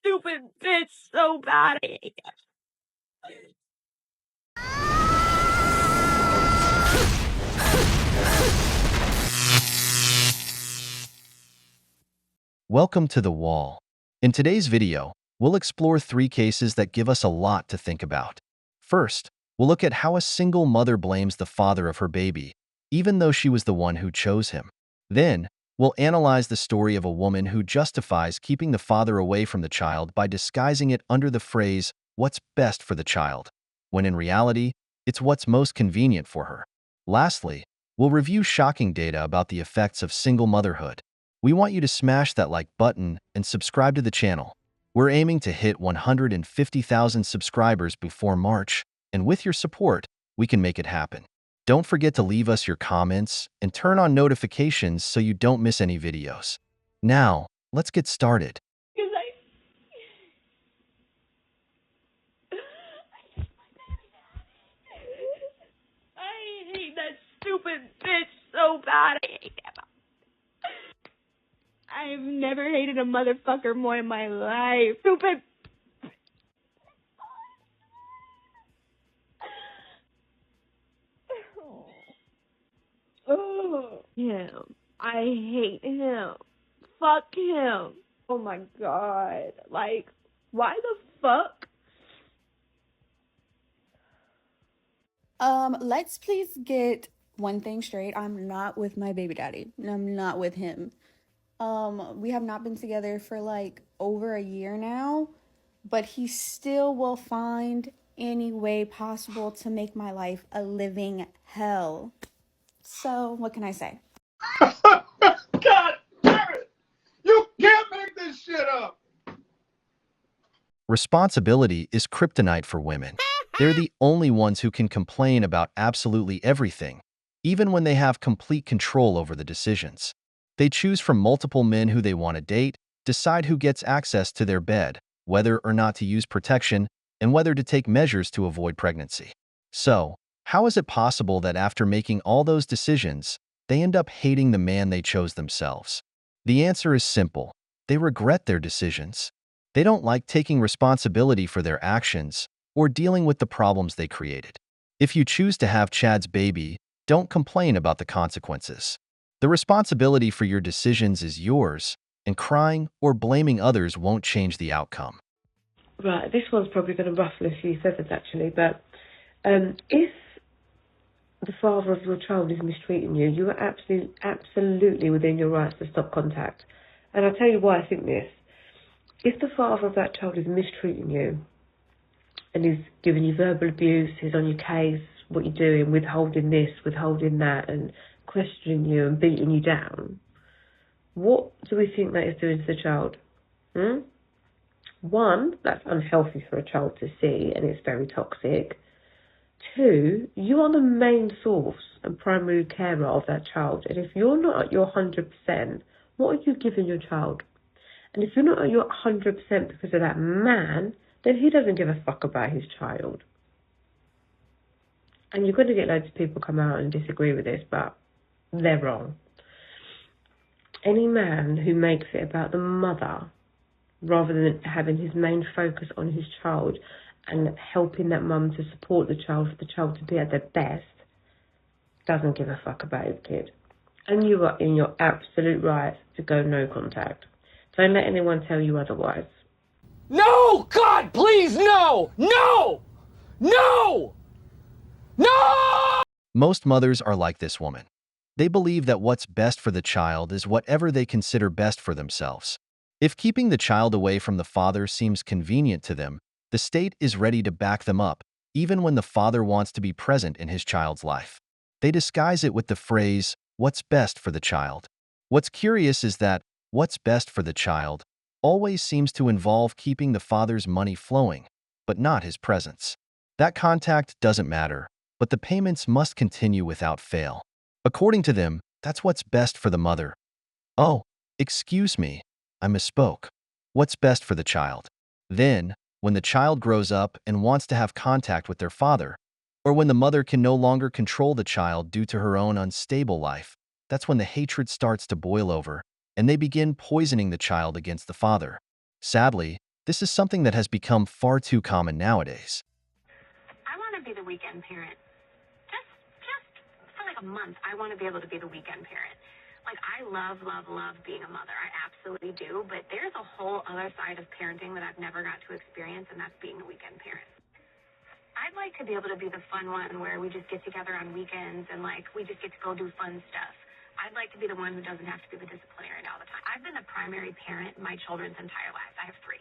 stupid bitch so bad. I hate that. Welcome to The Wall. In today's video, we'll explore 3 cases that give us a lot to think about. First, we'll look at how a single mother blames the father of her baby, even though she was the one who chose him. Then, we'll analyze the story of a woman who justifies keeping the father away from the child by disguising it under the phrase, "what's best for the child," when in reality, it's what's most convenient for her. Lastly, we'll review shocking data about the effects of single motherhood. We want you to smash that like button and subscribe to the channel. We're aiming to hit 150,000 subscribers before March, and with your support, we can make it happen. Don't forget to leave us your comments and turn on notifications so you don't miss any videos. Now, let's get started. Because I hate that stupid bitch so bad. I hate that. I've never hated a motherfucker more in my life. Stupid. Oh, him. I hate him. Fuck him. Oh my god. Like, why the fuck? Let's please get one thing straight. I'm not with my baby daddy. I'm not with him. We have not been together for like over a year now, but he still will find any way possible to make my life a living hell. So, what can I say? God damn it! You can't make this shit up! Responsibility is kryptonite for women. They're the only ones who can complain about absolutely everything, even when they have complete control over the decisions. They choose from multiple men who they want to date, decide who gets access to their bed, whether or not to use protection, and whether to take measures to avoid pregnancy. So, how is it possible that after making all those decisions, they end up hating the man they chose themselves? The answer is simple. They regret their decisions. They don't like taking responsibility for their actions or dealing with the problems they created. If you choose to have Chad's baby, don't complain about the consequences. The responsibility for your decisions is yours, and crying or blaming others won't change the outcome. Right, this one's probably going to ruffle a few feathers actually, but if the father of your child is mistreating you, you are absolutely within your rights to stop contact. And I'll tell you why I think this. If the father of that child is mistreating you and is giving you verbal abuse, is on your case, what you're doing, withholding this, withholding that, and questioning you and beating you down, what do we think that is doing to the child? One, that's unhealthy for a child to see and it's very toxic. Two, you are the main source and primary carer of that child. And if you're not at your 100%, what are you giving your child? And if you're not at your 100% because of that man, then he doesn't give a fuck about his child. And you're going to get loads of people come out and disagree with this, but they're wrong. Any man who makes it about the mother rather than having his main focus on his child and helping that mum to support the child for the child to be at their best, doesn't give a fuck about his kid. And you are in your absolute right to go no contact. Don't let anyone tell you otherwise. No! God, please, no! No! No! No! Most mothers are like this woman. They believe that what's best for the child is whatever they consider best for themselves. If keeping the child away from the father seems convenient to them, the state is ready to back them up, even when the father wants to be present in his child's life. They disguise it with the phrase, "what's best for the child." What's curious is that what's best for the child always seems to involve keeping the father's money flowing, but not his presence. That contact doesn't matter, but the payments must continue without fail. According to them, that's what's best for the mother. Oh, excuse me, I misspoke. What's best for the child? Then, when the child grows up and wants to have contact with their father, or when the mother can no longer control the child due to her own unstable life, that's when the hatred starts to boil over, and they begin poisoning the child against the father. Sadly, This is something that has become far too common nowadays. I want to be the weekend parent. Just for like a month, I want to be able to be the weekend parent. Like, I love being a mother. I absolutely do. But there's a whole other side of parenting that I've never got to experience, and that's being the weekend parent. I'd like to be able to be the fun one where we just get together on weekends and, like, we just get to go do fun stuff. I'd like to be the one who doesn't have to be the disciplinarian all the time. I've been the primary parent in my children's entire lives. I have 3.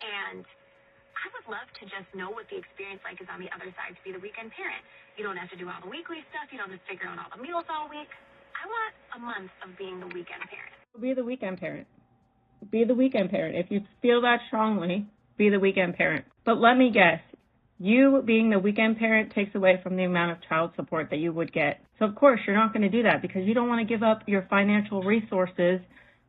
And I would love to just know what the experience like is on the other side to be the weekend parent. You don't have to do all the weekly stuff. You don't have to figure out all the meals all week. I want a month of being the weekend parent. Be the weekend parent. Be the weekend parent. If you feel that strongly, be the weekend parent. But let me guess, you being the weekend parent takes away from the amount of child support that you would get. So of course you're not going to do that because you don't want to give up your financial resources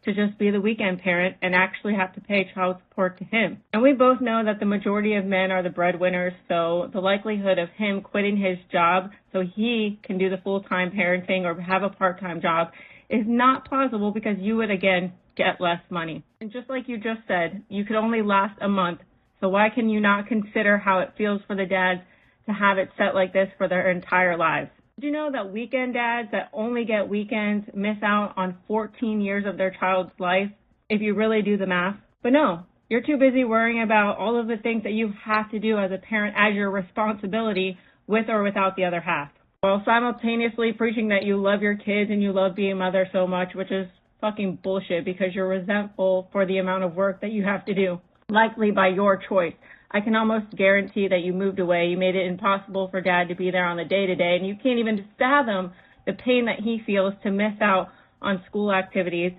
to just be the weekend parent and actually have to pay child support to him. And we both know that the majority of men are the breadwinners, so the likelihood of him quitting his job so he can do the full-time parenting or have a part-time job is not plausible because you would, again, get less money. And just like you just said, you could only last a month, so why can you not consider how it feels for the dads to have it set like this for their entire lives? Did you know that weekend dads that only get weekends miss out on 14 years of their child's life if you really do the math? But no, you're too busy worrying about all of the things that you have to do as a parent as your responsibility with or without the other half, while simultaneously preaching that you love your kids and you love being a mother so much, which is fucking bullshit because you're resentful for the amount of work that you have to do, likely by your choice. I can almost guarantee that you moved away. You made it impossible for dad to be there on the day-to-day, and you can't even fathom the pain that he feels to miss out on school activities.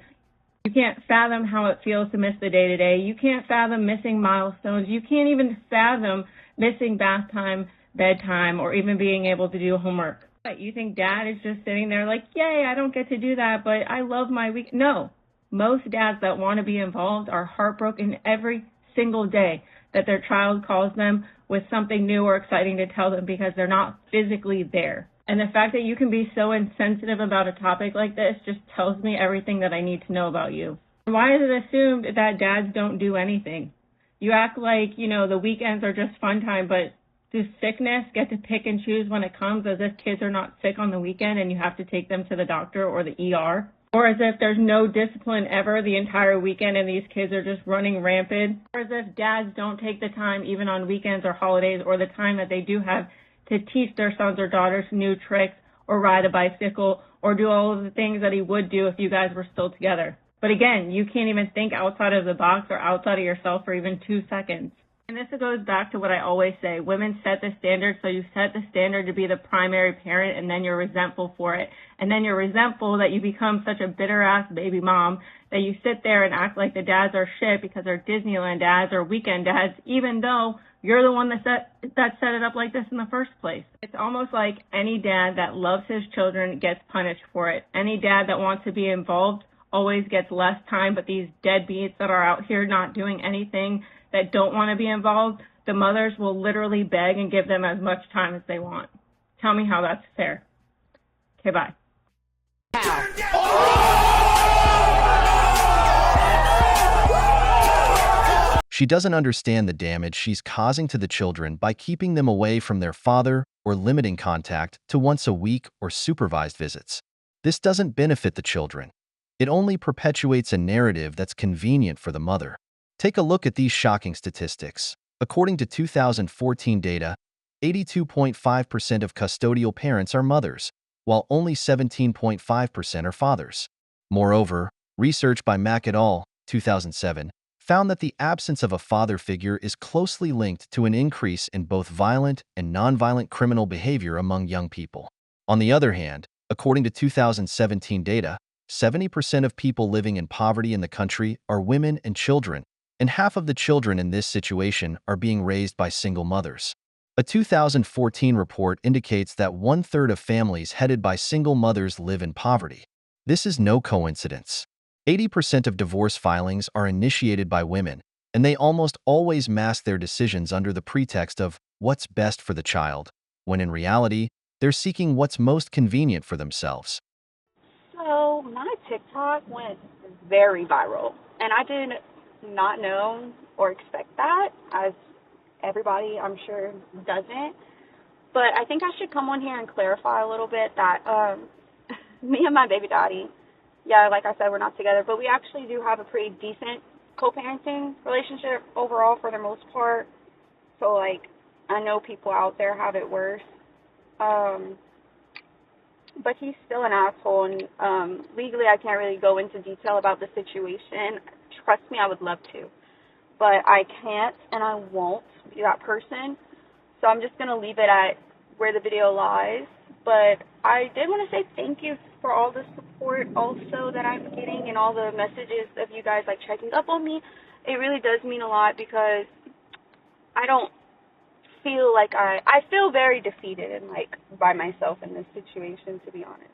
You can't fathom how it feels to miss the day-to-day. You can't fathom missing milestones. You can't even fathom missing bath time, bedtime, or even being able to do homework. But you think dad is just sitting there like, yay, I don't get to do that, but I love my week. No. Most dads that want to be involved are heartbroken every single day that their child calls them with something new or exciting to tell them because they're not physically there. And the fact that you can be so insensitive about a topic like this just tells me everything that I need to know about you. Why is it assumed that dads don't do anything? You act like, the weekends are just fun time, but does sickness get to pick and choose when it comes, as if kids are not sick on the weekend and you have to take them to the doctor or the ER? Or as if there's no discipline ever the entire weekend and these kids are just running rampant. Or as if dads don't take the time even on weekends or holidays or the time that they do have to teach their sons or daughters new tricks or ride a bicycle or do all of the things that he would do if you guys were still together. But again, you can't even think outside of the box or outside of yourself for even 2 seconds. And this goes back to what I always say. Women set the standard, so you set the standard to be the primary parent, and then you're resentful for it. And then you're resentful that you become such a bitter-ass baby mom that you sit there and act like the dads are shit because they're Disneyland dads or weekend dads, even though you're the one that set it up like this in the first place. It's almost like any dad that loves his children gets punished for it. Any dad that wants to be involved always gets less time, but these deadbeats that are out here not doing anything, that don't want to be involved, the mothers will literally beg and give them as much time as they want. Tell me how that's fair. Okay, bye. She doesn't understand the damage she's causing to the children by keeping them away from their father or limiting contact to once a week or supervised visits. This doesn't benefit the children. It only perpetuates a narrative that's convenient for the mother. Take a look at these shocking statistics. According to 2014 data, 82.5% of custodial parents are mothers, while only 17.5% are fathers. Moreover, research by Mack et al., 2007, found that the absence of a father figure is closely linked to an increase in both violent and nonviolent criminal behavior among young people. On the other hand, according to 2017 data, 70% of people living in poverty in the country are women and children, and half of the children in this situation are being raised by single mothers. A 2014 report indicates that 1/3 of families headed by single mothers live in poverty. This is no coincidence. 80% of divorce filings are initiated by women, and they almost always mask their decisions under the pretext of what's best for the child, when in reality, they're seeking what's most convenient for themselves. So my TikTok went very viral, and I did not know or expect that, as everybody, I'm sure, doesn't. But I think I should come on here and clarify a little bit that me and my baby daddy, yeah, like I said, we're not together, but we actually do have a pretty decent co-parenting relationship overall for the most part. So, like, I know people out there have it worse. But he's still an asshole, and legally I can't really go into detail about the situation. Trust me, I would love to. But I can't, and I won't be that person. So I'm just going to leave it at where the video lies. But I did want to say thank you for all the support also that I'm getting and all the messages of you guys, like, checking up on me. It really does mean a lot because I don't feel like I feel very defeated and, like, by myself in this situation, to be honest.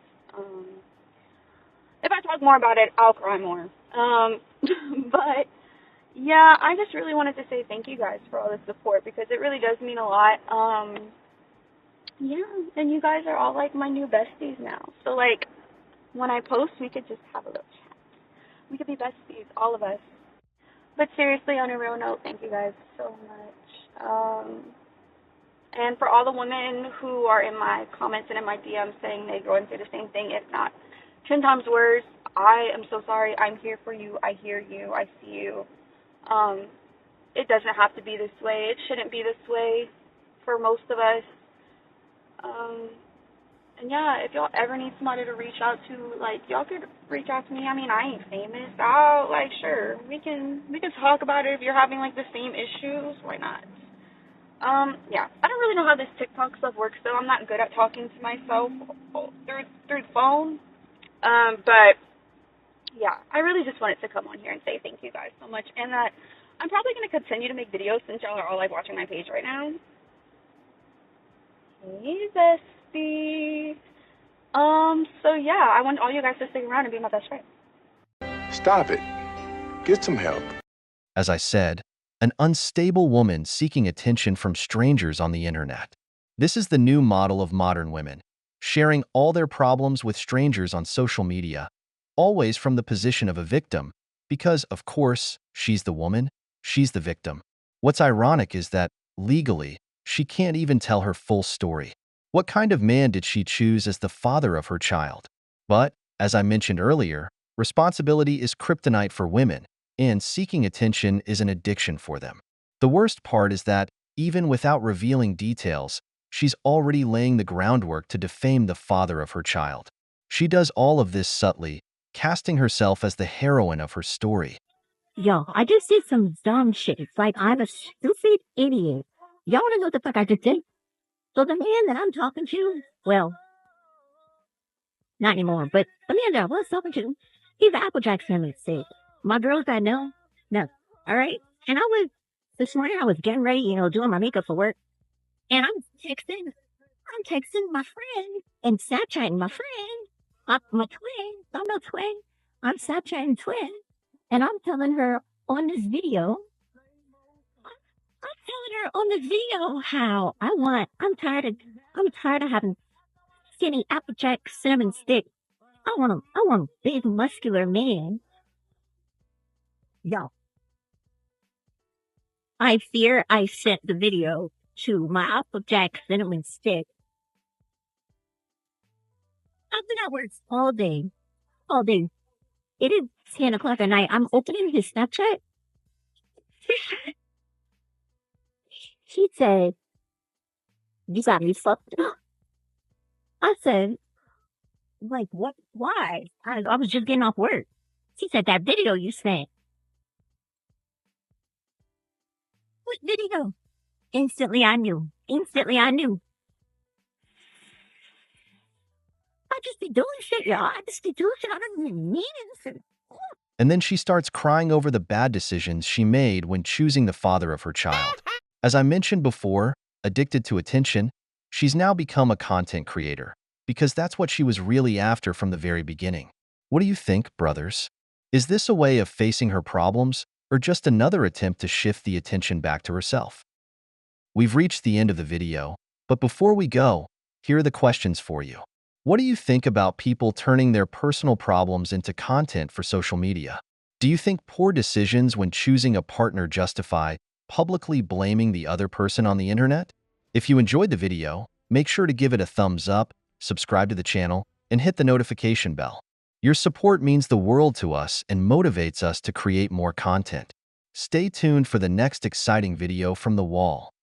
If I talk more about it, I'll cry more. But yeah, I just really wanted to say thank you guys for all the support because it really does mean a lot. Yeah, and you guys are all, like, my new besties now. So, like, when I post, we could just have a little chat. We could be besties, all of us. But seriously, on a real note, thank you guys so much. And for all the women who are in my comments and in my DMs saying they go through the same thing, if not 10 times worse, I am so sorry. I'm here for you. I hear you. I see you. It doesn't have to be this way. It shouldn't be this way for most of us. And yeah, if y'all ever need somebody to reach out to, like, y'all could reach out to me. I mean, I ain't famous. Sure, we can talk about it if you're having, like, the same issues. Why not? Yeah, I don't really know how this TikTok stuff works, though. I'm not good at talking to myself through the phone. But yeah, I really just wanted to come on here and say thank you guys so much, and that I'm probably going to continue to make videos since y'all are all, like, watching my page right now. Hey, bestie. So yeah, I want all you guys to stick around and be my best friend. Stop it. Get some help. As I said, an unstable woman seeking attention from strangers on the internet. This is the new model of modern women, sharing all their problems with strangers on social media, always from the position of a victim, because, of course, she's the woman, she's the victim. What's ironic is that, legally, she can't even tell her full story. What kind of man did she choose as the father of her child? But, as I mentioned earlier, responsibility is kryptonite for women, and seeking attention is an addiction for them. The worst part is that, even without revealing details, she's already laying the groundwork to defame the father of her child. She does all of this subtly, casting herself as the heroine of her story. Yo, I just did some dumb shit. It's like I'm a stupid idiot. Y'all wanna know what the fuck I just did? So the man that I'm talking to, well, not anymore, but the man that I was talking to, he's an Applejack family state. My girls that know, all right? And this morning I was getting ready, doing my makeup for work, and I'm texting my friend and Snapchatting my friend, my twin, I'm no twin, I'm Snapchatting twin, and I'm telling her on this video, how I'm tired of having skinny Applejack cinnamon stick. I want a big muscular man. Yo, I fear I sent the video to my Applejack cinnamon stick. I've been at work all day. It is 10 o'clock at night. I'm opening his Snapchat. She said, "You got me fucked up." I said, like, what? Why? I was just getting off work. She said, "That video you sent." What video? Instantly I knew. I just be doing shit, y'all. I don't even mean it. And then she starts crying over the bad decisions she made when choosing the father of her child. As I mentioned before, addicted to attention, she's now become a content creator, because that's what she was really after from the very beginning. What do you think, brothers? Is this a way of facing her problems, or just another attempt to shift the attention back to herself? We've reached the end of the video, but before we go, here are the questions for you. What do you think about people turning their personal problems into content for social media? Do you think poor decisions when choosing a partner justify publicly blaming the other person on the internet? If you enjoyed the video, make sure to give it a thumbs up, subscribe to the channel, and hit the notification bell. Your support means the world to us and motivates us to create more content. Stay tuned for the next exciting video from The Wall.